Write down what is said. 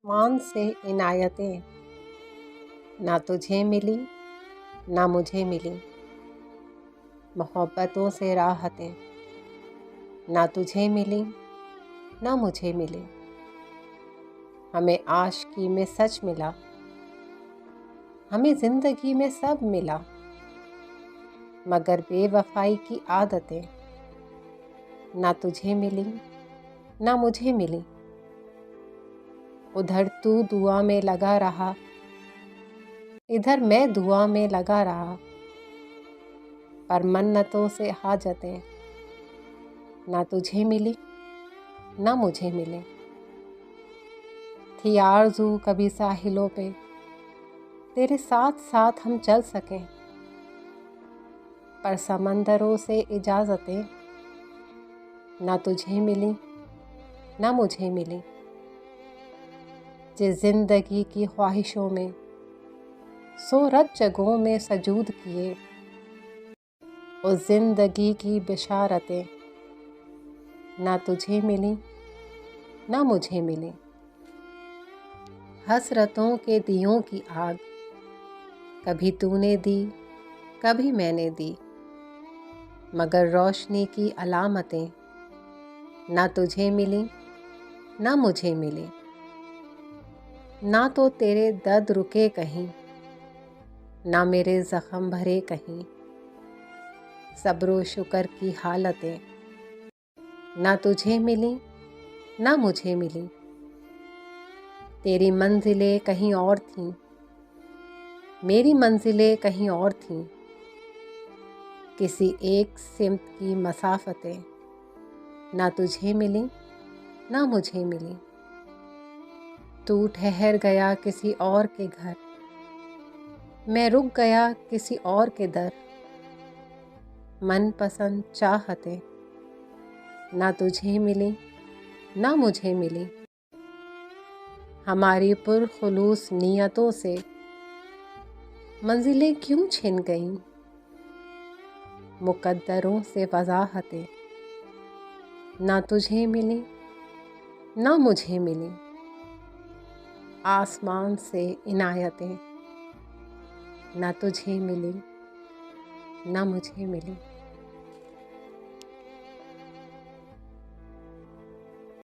آسمان سے عنایتیں نہ تجھے ملی نہ مجھے ملی، محبتوں سے راحتیں نہ تجھے ملی نہ مجھے ملی۔ ہمیں عاشقی میں سچ ملا، ہمیں زندگی میں سب ملا، مگر بے وفائی کی عادتیں نہ تجھے ملی نہ مجھے ملی۔ ادھر تو دعا میں لگا رہا، ادھر میں دعا میں لگا رہا، پر منتوں سے حاجتیں نہ تجھے ملی نہ مجھے ملی۔ تھی آرزو کبھی ساحلوں پہ تیرے ساتھ ساتھ ہم چل سکیں، پر سمندروں سے اجازتیں نہ تجھے ملی نہ مجھے ملی۔ جس زندگی کی خواہشوں میں سو رت جگہوں میں سجود کیے، اس زندگی کی بشارتیں نہ تجھے ملی نہ مجھے ملی۔ حسرتوں کے دیوں کی آگ کبھی تو نے دی کبھی میں نے دی، مگر روشنی کی علامتیں نہ تجھے ملی نہ مجھے ملی۔ نہ تو تیرے درد رکے کہیں، نہ میرے زخم بھرے کہیں، صبر و شکر کی حالتیں نہ تجھے ملی نہ مجھے ملی۔ تیری منزلیں کہیں اور تھیں، میری منزلیں کہیں اور تھیں، کسی ایک سمت کی مسافتیں نہ تجھے ملی نہ مجھے ملی۔ تو ٹھہر گیا کسی اور کے گھر، میں رک گیا کسی اور کے در، من پسند چاہتیں نہ تجھے ملی نہ مجھے ملی۔ ہماری پرخلوص نیتوں سے منزلیں کیوں چھن گئیں، مقدروں سے وضاحتیں نہ تجھے ملی نہ مجھے ملی۔ آسمان سے عنایتیں نہ تجھے ملی نہ مجھے ملی۔